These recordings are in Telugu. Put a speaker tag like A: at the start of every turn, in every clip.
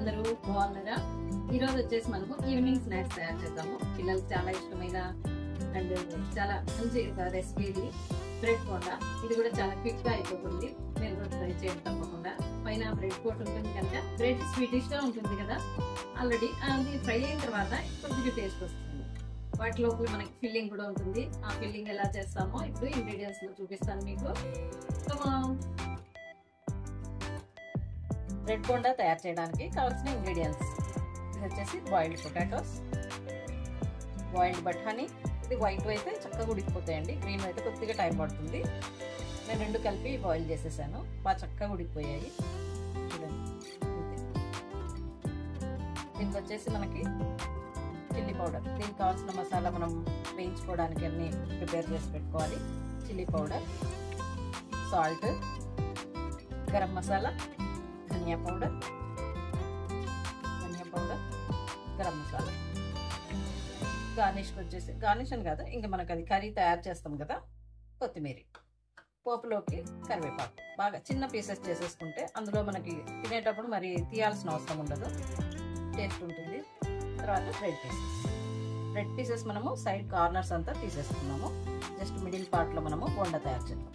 A: అందరూ బాగున్నారా? ఈరోజు వచ్చేసి మనము ఈవినింగ్ స్నాక్స్ తయారు చేద్దాము. పిల్లలకు చాలా ఇష్టమైన అండ్ చాలా మంచి రెసిపీ ఇది. బ్రెడ్ బోండా. ఇది కూడా చాలా క్విక్ గా అయిపోతుంది. మీరు కూడా ట్రై చేయండి తప్పకుండా. పైన బ్రెడ్ కోట్ ఉంటుంది కనుక బ్రెడ్ స్వీటిష్ గా ఉంటుంది కదా ఆల్రెడీ. అది ఫ్రై అయిన తర్వాత కొద్దిగా టేస్ట్ వస్తుంది. వాటిలోకి మనకి ఫిల్లింగ్ కూడా ఉంటుంది. ఆ ఫిల్లింగ్ ఎలా చేస్తామో ఇప్పుడు ఇంగ్రీడియంట్స్ లో చూపిస్తాను మీకు. బ్రెడ్ బోండా తయారు చేయడానికి కావాల్సిన ఇంగ్రీడియంట్స్ ఇది వచ్చేసి బాయిల్డ్ పొటాటోస్, బాయిల్డ్ బఠానీ. ఇది వైట్ అయితే చక్కగా ఉడికిపోతాయండి, గ్రీన్ అయితే కొద్దిగా టైం పడుతుంది. నేను రెండు కలిపి బాయిల్ చేసేసాను, బాగా చక్కగా ఉడికిపోయాయి చూడండి. దీనికి వచ్చేసి మనకి చిల్లీ పౌడర్, దీనికి కావాల్సిన మసాలా మనం వేయించుకోవడానికి అన్ని ప్రిపేర్ చేసి పెట్టుకోవాలి. Chilli powder, salt, garam masala, dhania powder, garam masala. గార్నిష్కి వచ్చేసి గార్నిష్ అని కాదు, ఇంకా మనకు అది కర్రీ తయారు చేస్తాం కదా, కొత్తిమీర. పోపులోకి కరివేపాకు బాగా చిన్న పీసెస్ చేసేసుకుంటే అందులో మనకి తినేటప్పుడు మరి తీయాల్సిన అవసరం ఉండదు, టేస్ట్ ఉంటుంది. తర్వాత బ్రెడ్ పీసెస్ మనము సైడ్ కార్నర్స్ అంతా తీసేసుకున్నాము. జస్ట్ మిడిల్ పార్ట్లో మనము బోండా తయారు చేద్దాం.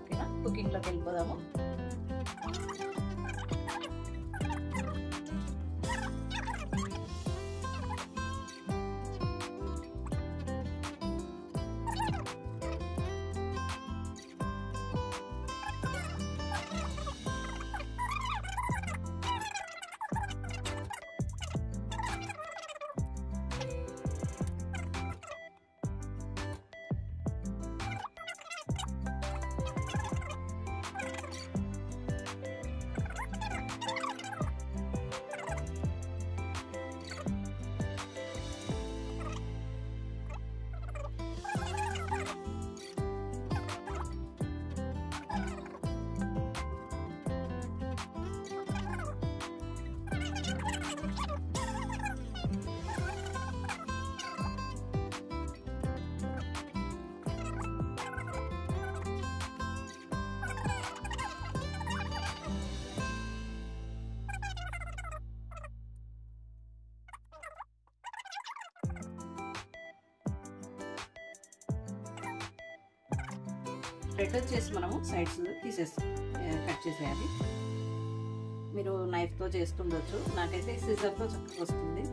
A: ఓకేనా, కుకింగ్లోకి వెళ్ళిపోదాము. బ్రెడ్ వచ్చేసి మనము సైడ్స్ కట్ చేసేయాలి. మీరు నైఫ్తో చేస్తుండొచ్చు, నాకైతే సిజర్తో చక్కగా వస్తుంది.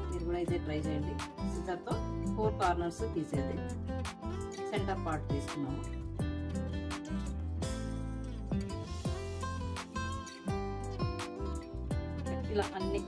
A: మీరు కూడా ఇదే ట్రై చేయండి. సిజర్తో 4 కార్నర్స్ తీసేది, సెంటర్ పార్ట్ తీసుకున్నాము. ఇలా అన్ని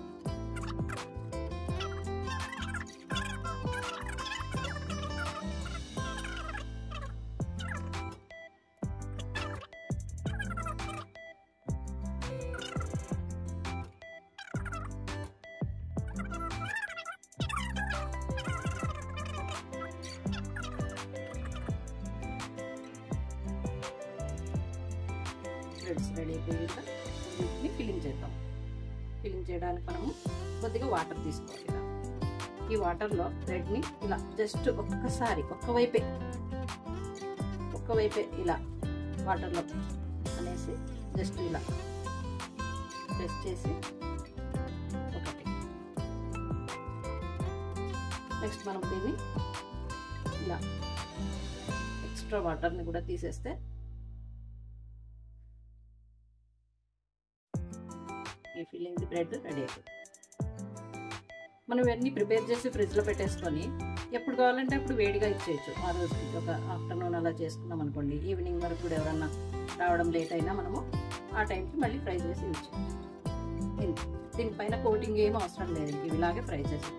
A: బ్రెడ్స్ రెడీ అయిపోయాక వీటిని ఫిల్లింగ్ చేద్దాం. ఫిల్లింగ్ చేయడానికి మనము కొద్దిగా వాటర్ తీసుకోవాలి. ఇలా ఈ వాటర్లో బ్రెడ్ని ఇలా జస్ట్ ఒక్కసారి ఒక్కవైపే ఇలా వాటర్లో అనేసి జస్ట్ ఇలా ప్రెస్ చేసి ఒకటి. నెక్స్ట్ మనం దీన్ని ఇలా ఎక్స్ట్రా వాటర్ని కూడా తీసేస్తే ఈ ఫిల్లింగ్ బ్రెడ్ రెడీ అయిపోతుంది. మనం ఇవన్నీ ప్రిపేర్ చేసి ఫ్రిడ్జ్లో పెట్టేసుకొని ఎప్పుడు కావాలంటే అప్పుడు వేడిగా ఇచ్చేయచ్చు. ఆ రోజుకి ఒక ఆఫ్టర్నూన్ అలా చేసుకున్నాం అనుకోండి, ఈవినింగ్ వరకు కూడా ఎవరన్నా రావడం లేట్ అయినా మనము ఆ టైంకి మళ్ళీ ఫ్రై చేసి యూజ్ చేయొచ్చు. దీనిపైన కోటింగ్ ఏమీ అవసరం లేదు, ఇంక ఇలాగే ఫ్రై చేసి.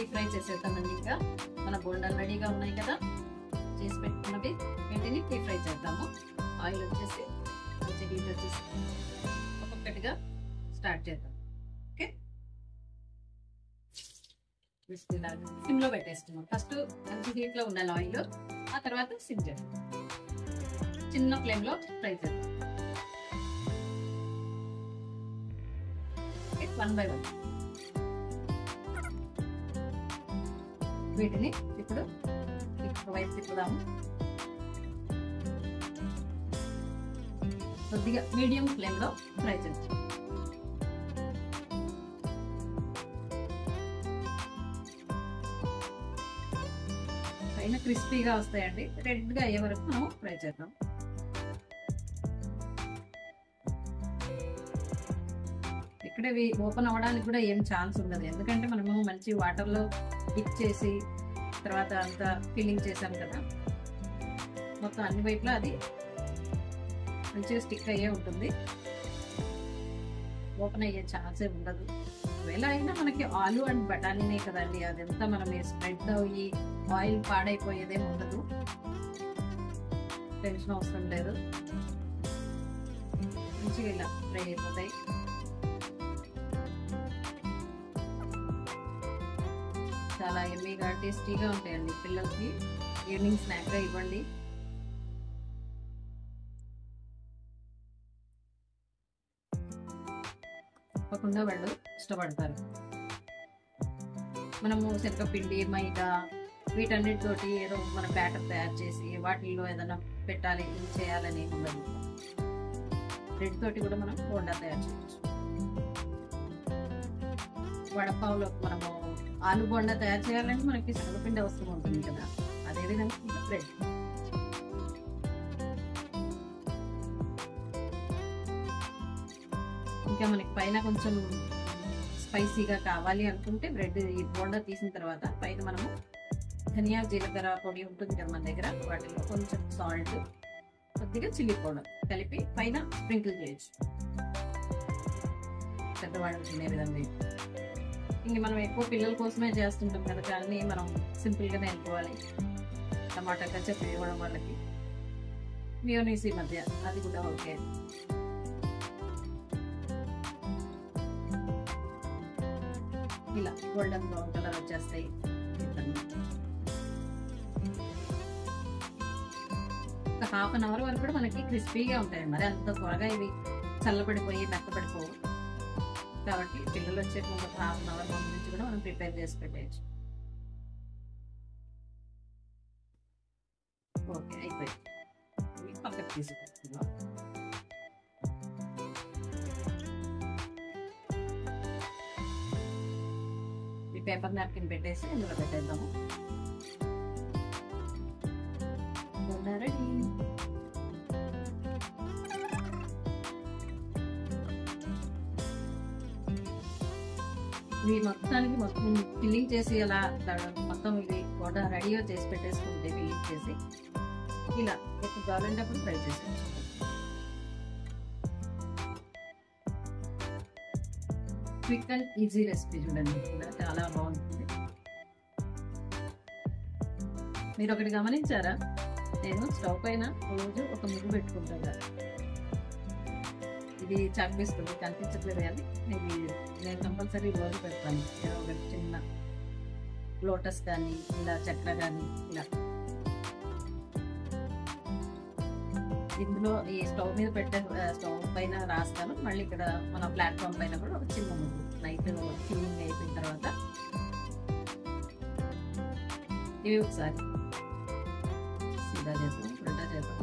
A: డీప్ ఫ్రై చేసేద్దామండి. ఇంకా మన బోండాలు రెడీగా ఉన్నాయి కదా, చేసి పెట్టుకున్నవి వీటిని డీప్ ఫ్రై చేద్దాము. ఆయిల్ వచ్చేసి మంచి హీట్ వచ్చేసి ఒక్కొక్కటిగా స్టార్ట్ చేద్దాం. ఓకే, సిమ్ లో పెట్టేస్తున్నాం. ఫస్ట్ మంచి హీట్ లో ఉండాలి ఆయిల్, ఆ తర్వాత సిమ్ చేద్దాం. చిన్న ఫ్లేమ్ లో ఫ్రై చేద్దాం. వన్ బై వన్ వీటిని ఇప్పుడు వైపు తిప్పుదాము. కొద్దిగా మీడియం ఫ్లేమ్ లో ఫ్రై చేద్దాం. పైన క్రిస్పీగా వస్తాయండి. రెడ్ గా అయ్యే వరకు మనం ఫ్రై చేద్దాం. ఇక్కడ ఓపెన్ అవ్వడానికి కూడా ఏం ఛాన్స్ ఉండదు, ఎందుకంటే మనము మంచి వాటర్ లో డిప్ చేసి తర్వాత అంతా ఫిల్లింగ్ చేసాం కదా, మొత్తం అన్ని వైపులా అది మంచిగా స్టిక్ అయ్యే ఉంటుంది. ఓపెన్ అయ్యే ఛాన్సే ఉండదు. ఒకవేళ అయినా మనకి ఆలు అండ్ బఠానీనే కదండి, అదంతా మనం స్ప్రెడ్ అయ్యి ఆయిల్ పాడైపోయేదేం ఉండదు, టెన్షన్ అవసరం లేదు. మంచిగా ఇలా ఫ్రై అయిపోతాయి. చాలా ఎమ్మీగా టేస్టీగా ఉంటాయండి. పిల్లలకి ఈవినింగ్ స్నాక్ గా ఇవ్వండి. తప్పకుండా వాళ్ళు ఇష్టపడతారు. మనము శనగపిండి, మైదా వీటన్నిటితోటి ఏదో మన బ్యాటర్ తయారు చేసి వాటిల్లో ఏదైనా పెట్టాలి చేయాలని ఉండదు. బ్రెడ్ తోటి కూడా మనం బోండా తయారు చేయొచ్చు. వడపావులో మనము ఆలు బోండా తయారు చేయాలంటే మనకి శనగపిండి అవసరం ఉంటుంది కదా, అదేవిధంగా బ్రెడ్. ఇంకా మనకి పైన కొంచెం స్పైసీగా కావాలి అనుకుంటే బ్రెడ్ ఈ బోండా తీసిన తర్వాత పైన మనము ధనియా జీలకర్ర పొడి ఉంటుంది కదా మన దగ్గర, వాటిలో కొంచెం సాల్ట్, కొద్దిగా చిల్లీ పౌడర్ కలిపి పైన స్ప్రింకిల్ చేయొచ్చు. పెద్దవాళ్ళు తినే విధంగా. ఇంక మనం ఎక్కువ పిల్లల కోసమే చేస్తుంటాం కదా, కానీ మనం సింపుల్గానే వెళ్ళిపోవాలి. టమాటా కచ్చప్ ఇవ్వడం వాళ్ళకి, మియోనీస్ ఈ మధ్య అది కూడా ఓకే. ఇలా గోల్డెన్ బ్రౌన్ కలర్ వచ్చేస్తాయి. ఒక హాఫ్ అన్ అవర్ వరకు కూడా మనకి క్రిస్పీగా ఉంటాయి. మరి అంత త్వరగా ఇవి చల్లబడిపోయి మెత్తబడిపోవు కాబట్టి పిల్లలు వచ్చే ముందు హాఫ్ అన్ అవర్ ముందు నుంచి కూడా మనం ప్రిపేర్ చేసి పెట్టేయచ్చు. ఓకే, అయిపోయి పక్కకు తీసుకుంటున్నాం. ఈ పేపర్ నాప్కిన్ పెట్టేసి ఇందులో పెట్టేద్దాము. రెడీ. ఇవి మొత్తానికి మొత్తం ఫిల్లింగ్ చేసి అలా మొత్తం ఇది కూడా రెడీగా చేసి పెట్టేసుకుంటే ఫిల్లింగ్ చేసి ఇలా ఎప్పుడు కావాలంటే అప్పుడు ఫ్రై చేసేయచ్చు. క్విక్ అండ్ ఈజీ రెసిపీ చూడండి, చాలా బాగుంటుంది. మీరు ఒకటి గమనించారా, నేను స్టవ్ పైన రోజు ఒక ముగ్గు పెట్టుకుంటాను. ఇది చంపిస్తుంది, కనిపించట్లేదు కానీ నేను కంపల్సరీ రోజు పెడతాను. ఒక చిన్న లోటస్ కానీ ఇలా చక్ర కానీ ఇలా. ఇందులో ఈ స్టవ్ మీద పెట్టే స్టవ్ పైన రాస్తాను. మళ్ళీ ఇక్కడ మన ప్లాట్ఫామ్ పైన కూడా ఒక చిన్న ముగ్గు నైట్ క్లీనింగ్ అయిపోయిన తర్వాత ఇవి ఒకసారి సీదా చేద్దాం, ఉల్టా చేద్దాం.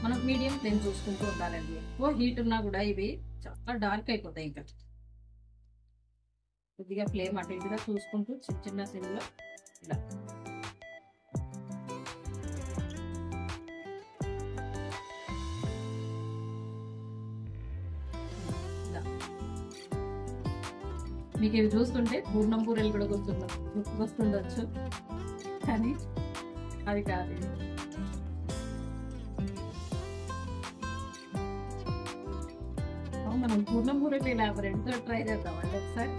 A: మనం మీడియం ఫ్లేమ్ చూసుకుంటూ ఉండాలండి. ఎక్కువ హీట్ ఉన్నా కూడా ఇవి చాలా డార్క్ అయిపోతాయి. ఇంకా కొద్దిగా ఫ్లేమ్ అటు ఇటుగా చూసుకుంటూ చిన్న చిన్న సిమ్లో ఇలా మీకు ఇవి చూస్తుంటే పూర్ణం పూరలు కూడా గుర్తుండొచ్చు, కానీ అది కాదు. మనం పూర్ణం పూరలు ఇలా రెండుతో ట్రై చేద్దామండి ఒకసారి.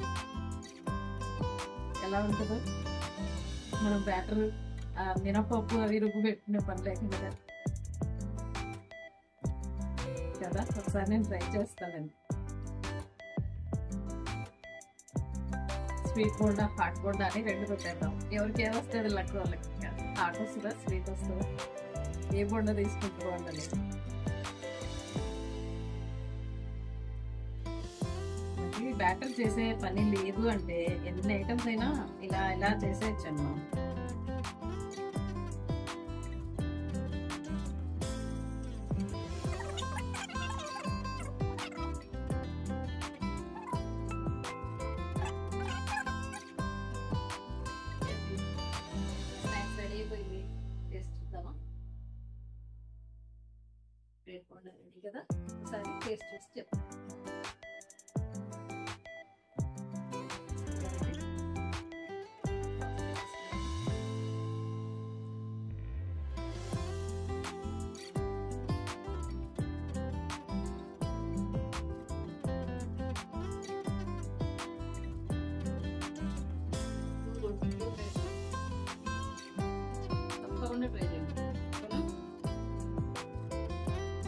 A: ఎలా ఉంటుందో. మనం బ్యాటర్ మినపప్పు అవి రుబ్బు పెట్టుకునే పని లేకుండా కదా. ఒకసారి నేను ట్రై చేస్తానండి. స్వీట్ బోండా హాట్ బోండా అని రెండు పెట్టేద్దాం. ఎవరికి ఏమొస్తుంది లక్ వాళ్ళకి. హాట్ వస్తుందా స్వీట్ వస్తుందా, ఏ బోండా తీసుకుంటూ బాగుండాలి. బ్యాటర్ చేసే పని లేదు అంటే ఎన్ని ఐటమ్స్ అయినా ఇలా చేసేయచ్చండి మనం. స్నాక్స్ రెడీ అయిపోయింది, టేస్ట్ చూద్దామా. బ్రెడ్ బోండా రెడీ కదా, ఒకసారి టేస్ట్ చూసి చెప్తాను. తప్పకుండా ట్రై